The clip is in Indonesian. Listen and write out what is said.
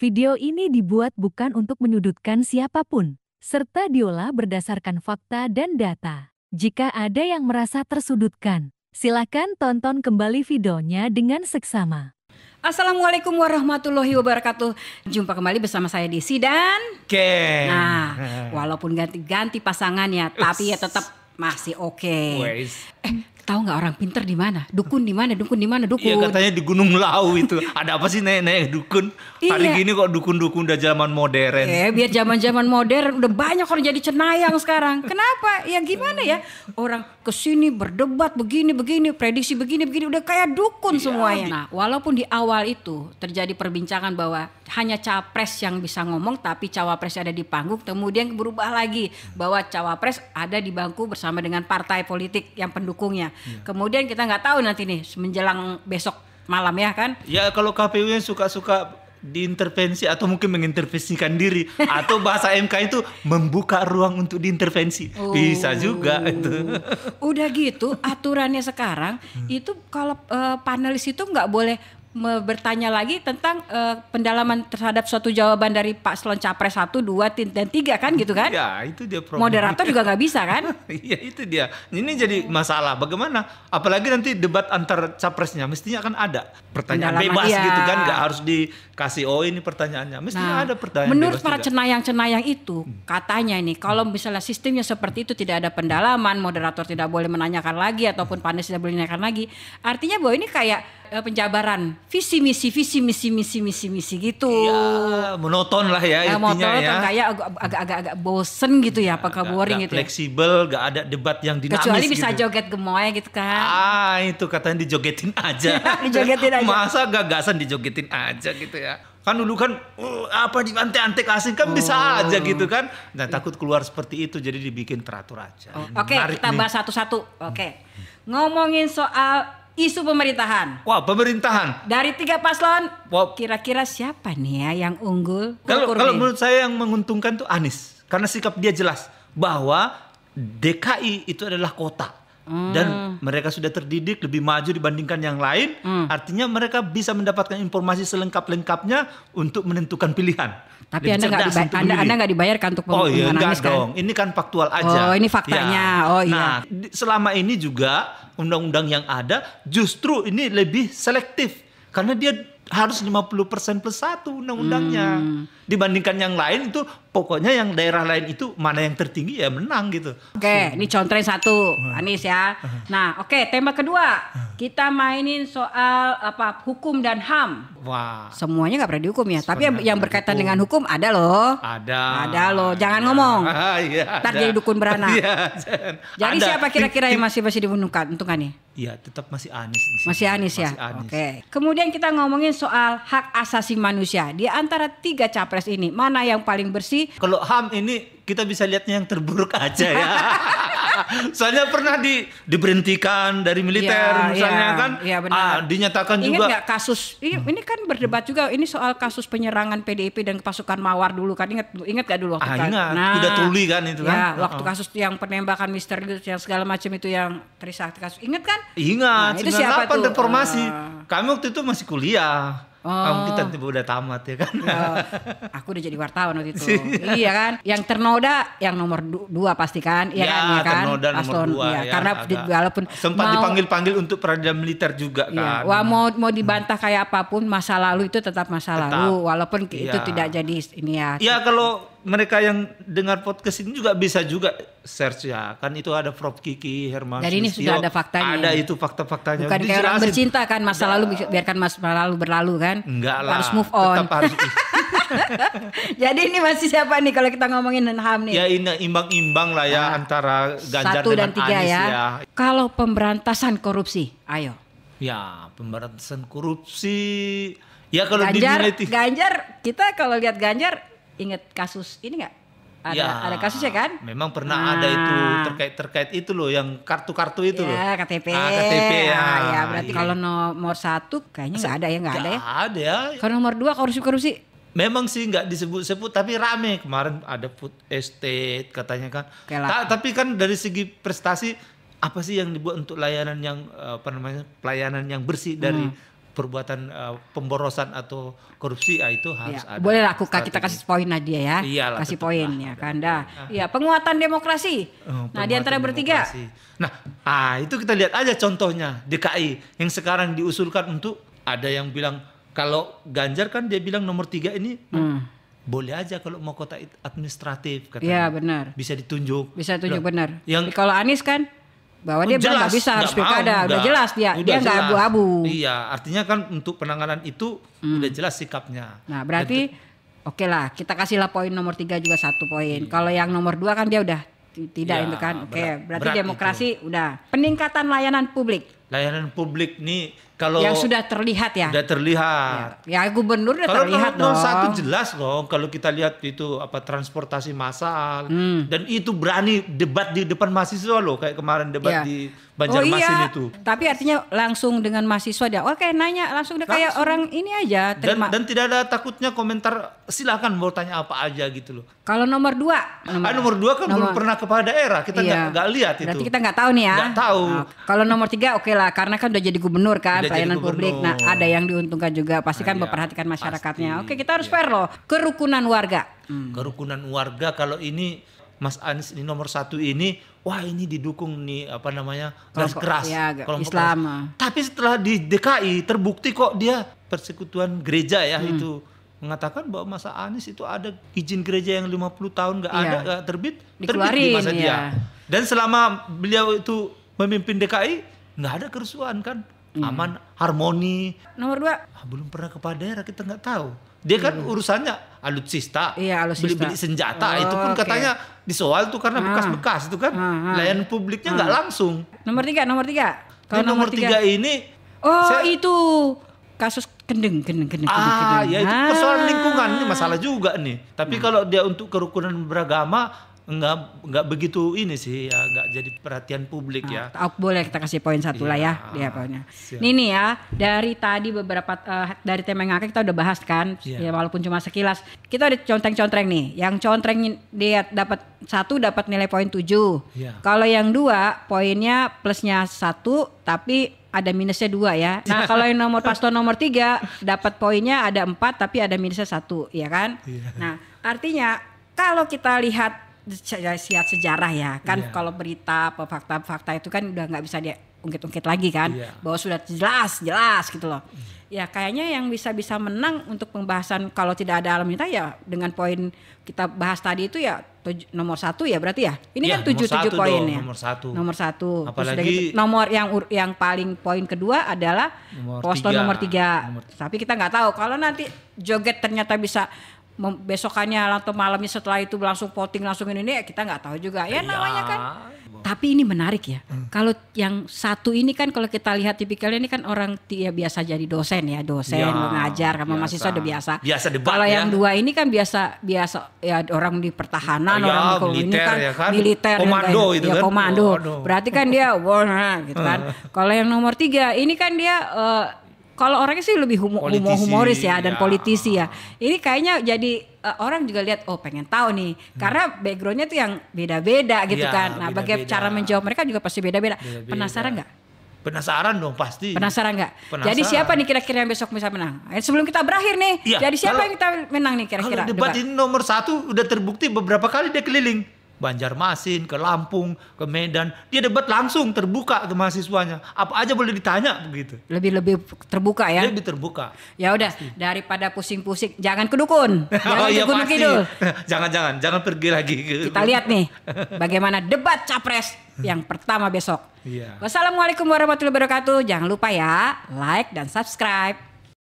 Video ini dibuat bukan untuk menyudutkan siapapun, serta diolah berdasarkan fakta dan data. Jika ada yang merasa tersudutkan, silakan tonton kembali videonya dengan seksama. Assalamualaikum warahmatullahi wabarakatuh. Jumpa kembali bersama saya Desi dan Ken. Nah, walaupun ganti-ganti pasangannya, tapi ya tetap masih oke. Tahu nggak orang pinter di mana? Dukun di mana? Dukun di mana? Dukun. Iya, katanya di Gunung Lau itu. Ada apa sih nenek dukun? Hari Iya. gini kok dukun-dukun udah zaman modern. Biar zaman-zaman modern udah banyak orang jadi cenayang sekarang. Kenapa? Ya gimana ya? Orang kesini berdebat begini, prediksi begini, udah kayak dukun semuanya. Nah, walaupun di awal itu terjadi perbincangan bahwa hanya capres yang bisa ngomong, tapi cawapres ada di panggung. Kemudian berubah lagi bahwa cawapres ada di bangku bersama dengan partai politik yang pendukungnya. Kemudian kita nggak tahu nanti nih menjelang besok malam ya kan? Ya kalau KPU-nya suka-suka diintervensi atau mungkin mengintervensikan diri atau bahasa MK itu membuka ruang untuk diintervensi. Bisa juga itu. Udah gitu aturannya sekarang itu kalau panelis itu nggak boleh bertanya lagi tentang pendalaman terhadap suatu jawaban dari Pak Paslon Capres 1, 2, dan 3 kan gitu kan? Ya itu dia problem. Moderator juga nggak bisa kan? Iya itu dia. Ini jadi masalah. Bagaimana? Apalagi nanti debat antar capresnya mestinya kan ada pertanyaan Pendalaman, bebas iya. gitu kan, nggak harus dikasih ini pertanyaannya. Mestinya ada pertanyaan menurut bebas para juga. cenayang-cenayang itu katanya ini kalau misalnya sistemnya seperti itu tidak ada pendalaman, moderator tidak boleh menanyakan lagi ataupun panelis tidak boleh menanyakan lagi, artinya bahwa ini kayak penjabaran visi misi gitu. Iya, monoton lah ya intinya monoton, ya. kayak agak bosen gitu ya, apakah boring gitu ya. Fleksibel, gak ada debat yang dinamis. Kecuali bisa gitu. joget gemoy gitu kan. Itu katanya dijogetin aja. Dijogetin aja. Masa gagasan dijogetin aja gitu ya. Kan dulu kan apa di antek-antek asing kan bisa aja gitu kan. Nah takut keluar seperti itu jadi dibikin teratur aja. Oke, kita bahas satu-satu. Oke. Ngomongin soal isu pemerintahan. Wah, pemerintahan. Dari 3 paslon, Wah. kira-kira siapa nih ya yang unggul? Kalau menurut saya yang menguntungkan tuh Anies. Karena sikap dia jelas bahwa DKI itu adalah kota. Dan mereka sudah terdidik lebih maju dibandingkan yang lain. Artinya mereka bisa mendapatkan informasi selengkap-lengkapnya untuk menentukan pilihan. Tapi Anda nggak dibayarkan untuk pemilihan Anies kan? Dong. Ini kan faktual aja. Oh, ini faktanya. Ya. Oh iya. Nah, selama ini juga undang-undang yang ada justru ini lebih selektif. Karena dia harus 50% plus 1 undang-undangnya. Dibandingkan yang lain itu pokoknya yang daerah lain itu mana yang tertinggi ya menang gitu. Oke, ini contohnya 1 Anies ya. Nah, oke, tema kedua kita mainin soal hukum dan HAM. Wah. Semuanya nggak pernah dihukum ya, tapi yang berkaitan dengan hukum ada loh. Ada loh, jangan ngomong. Iya, Ntar jadi dukun beranak. Iya, jadi ada. siapa kira-kira yang masih diuntungkan nih? Iya, tetap masih Anies. Masih Anies ya. Masih Anies. Oke. Kemudian kita ngomongin soal hak asasi manusia. Di antara 3 capres ini, mana yang paling bersih? Kalau HAM ini kita bisa lihatnya yang terburuk aja ya. Soalnya pernah diberhentikan dari militer misalnya kan. Iya benar. Dinyatakan Ingat juga. nggak kasus ini kan berdebat juga ini soal kasus penyerangan PDIP dan pasukan Mawar dulu kan, ingat gak dulu waktu Ingat. Udah tuli kan itu kan. Ya, waktu kasus yang penembakan misterius yang segala macam itu yang Trisakti kasus. Ingat kan? Ingat. Nah, itu siapa 98 tuh? reformasi. Kami waktu itu masih kuliah. Kita tiba udah tamat ya kan. Aku udah jadi wartawan waktu itu. Iya kan? Yang ternoda yang nomor 2 pasti kan? Iya kan? Iya kan? Ternoda nomor 2 ya. Karena walaupun sempat dipanggil-panggil untuk peradilan militer juga kan. Wah, mau dibantah kayak apapun masa lalu itu tetap masa lalu walaupun itu tidak jadi ini ya. Iya, kalau mereka yang dengar podcast ini juga bisa juga search ya. Kan itu ada Prof Kiki Herman. Jadi ini sudah ada faktanya. Ada itu fakta-faktanya. Bukan kayak orang bercinta kan, masa lalu biarkan masa lalu berlalu kan. Enggak lah. Harus move on. Tetap harus. Jadi ini masih siapa nih kalau kita ngomongin HAM nih? Ya ini imbang-imbang lah ya antara Ganjar 1 dengan dan 3 Anies ya. Kalau pemberantasan korupsi, ayo. Ya, pemberantasan korupsi. Ya kalau Ganjar, kita kalau lihat Ganjar ingat kasus ini nggak? Ada kasusnya kan? Memang pernah ada itu terkait itu loh yang kartu-kartu itu loh. Ya, KTP. KTP ya. Ya berarti kalau nomor 1 kayaknya nggak ada ya. Nggak ada ya. Kalau nomor 2 korupsi. Memang sih nggak disebut-sebut tapi rame kemarin ada food estate katanya kan. Tapi kan dari segi prestasi apa sih yang dibuat untuk layanan yang pelayanan yang bersih dari perbuatan pemborosan atau korupsi, itu harus ada. Boleh lah kita strategi. kasih poin Nadia ya. Iyalah, kasih tetap poin lah. ya Kanda. Iya, penguatan demokrasi. Nah, di antara bertiga. Demokrasi. Nah, itu kita lihat aja contohnya DKI yang sekarang diusulkan untuk, ada yang bilang kalau Ganjar kan dia bilang nomor 3 ini boleh aja kalau mau kota administratif katanya. Iya, benar. Bisa ditunjuk. Bisa tunjuk Loh, benar. yang- Tapi kalau Anies kan bahwa dia bilang nggak bisa, harus pilkada. Udah jelas dia Udah nggak jelas. abu-abu. Iya, artinya kan untuk penanganan itu udah jelas sikapnya. Nah, berarti oke lah, kita kasihlah poin nomor 3 juga 1 poin. Kalau yang nomor 2 kan dia udah tidak Ya, itu kan. Oke, berarti berat demokrasi udah. Peningkatan layanan publik Layanan publik nih kalau yang sudah terlihat ya. udah terlihat. Ya, gubernur udah Kalau terlihat nomor dong. 1 jelas dong, kalau kita lihat itu transportasi massal dan itu berani debat di depan mahasiswa loh, kayak kemarin debat Ya. di Banjarmasin itu. Tapi artinya langsung dengan mahasiswa dia. Oke, nanya langsung dia kayak orang ini aja terima. Dan tidak ada takutnya komentar, silakan mau tanya apa aja gitu loh. Kalau nomor 2, Nomor 2 kan belum pernah kepala daerah, kita nggak lihat itu. Berarti kita nggak tahu nih ya. Nggak tahu. Nah, kalau nomor 3 oke lah, karena kan udah jadi gubernur kan, Udah pelayanan jadi publik. gubernur. Nah, ada yang diuntungkan juga, pasti kan Iya, memperhatikan masyarakatnya. pasti. Oke, kita harus fair loh. Kerukunan warga. Kerukunan warga, kalau ini Mas Anies ini nomor 1 ini, wah ini didukung nih garis Kelompok- keras, ya, kelompok Islam. keras. Tapi setelah di DKI terbukti kok dia persekutuan gereja ya itu mengatakan bahwa Mas Anies itu ada izin gereja yang 50 tahun nggak Iya. ada, nggak terbit di Dikeluarin, masa dia. ya. Dan selama beliau itu memimpin DKI nggak ada kerusuhan kan, aman, harmoni. Nomor 2, Belum pernah kepala daerah, kita nggak tahu. Dia kan urusannya alutsista, Iya, alutsista. beli-beli senjata, itu pun Oke. katanya disoal tuh karena bekas-bekas itu kan. Layanan publiknya nggak langsung. nomor 3. Kalau nomor 3 ini, itu kasus kendeng. ya itu persoalan lingkungan, ini masalah juga nih. Tapi kalau dia untuk kerukunan beragama, nggak begitu ini sih ya, nggak jadi perhatian publik ya. Boleh kita kasih poin 1 lah ya, dia poinnya. siap. Ini nih ya, dari tadi beberapa dari tema yang kita udah bahas kan, Iya. ya walaupun cuma sekilas. Kita ada contreng-contreng nih. Yang contreng dia dapat 1 dapat nilai poin 7. Iya. Kalau yang 2 poinnya plusnya 1 tapi ada minusnya 2 ya. Nah, kalau yang paslon nomor 3 dapat poinnya ada 4 tapi ada minusnya 1, ya kan? Iya. Nah, artinya kalau kita lihat sejarah ya kan, Iya. kalau berita apa fakta-fakta itu kan udah nggak bisa dia ungkit-ungkit lagi kan, Iya. bahwa sudah jelas gitu loh. Ya kayaknya yang bisa menang untuk pembahasan kalau tidak ada alam minta ya dengan poin kita bahas tadi itu ya nomor 1 ya berarti ya. Ini Iya, kan 7 nomor 1 poin dong, ya. nomor 1. Terus Apalagi udah gitu, nomor yang paling poin kedua adalah Nomor paslon 3. nomor 3. Tapi kita nggak tahu kalau nanti joget ternyata bisa besokannya atau malamnya setelah itu langsung voting langsung ini ya kita nggak tahu juga ya namanya kan. Tapi ini menarik ya. Kalau yang 1 ini kan kalau kita lihat tipikalnya ini kan orang dia biasa jadi dosen ya, Ya, mengajar sama biasa. mahasiswa udah biasa. Biasa debat Kalau ya. yang 2 ini kan biasa ya orang di pertahanan, Ya, orang di ini militer kan, ya kan. militer Komando itu ya, kan. komando. Waduh. Berarti kan dia wah gitu kan. Kalau yang nomor 3 ini kan dia kalau orangnya sih lebih Politisi, humoris ya dan ya. politisi ya. Ini kayaknya jadi orang juga lihat pengen tahu nih karena backgroundnya tuh yang beda-beda gitu Iya, kan. Nah, bagaimana beda-beda. cara menjawab mereka juga pasti beda-beda. Beda-beda. Penasaran nggak? Penasaran dong pasti. Penasaran nggak? Penasaran. Jadi siapa nih kira-kira yang besok bisa menang? Sebelum kita berakhir nih, Iya, jadi siapa kalau- yang kita menang nih kira-kira? Kalau debat ini nomor 1 udah terbukti beberapa kali dia keliling. Banjarmasin, ke Lampung, ke Medan. Dia debat langsung terbuka ke mahasiswanya. Apa aja boleh ditanya begitu. Lebih terbuka ya. Dia lebih terbuka. Ya udah, daripada pusing-pusing, jangan ke dukun, jangan ke Gunung pasti. Kidul. Jangan pergi lagi ke Kita lihat nih bagaimana debat capres yang pertama besok. Iya. Wassalamualaikum warahmatullahi wabarakatuh. Jangan lupa ya like dan subscribe.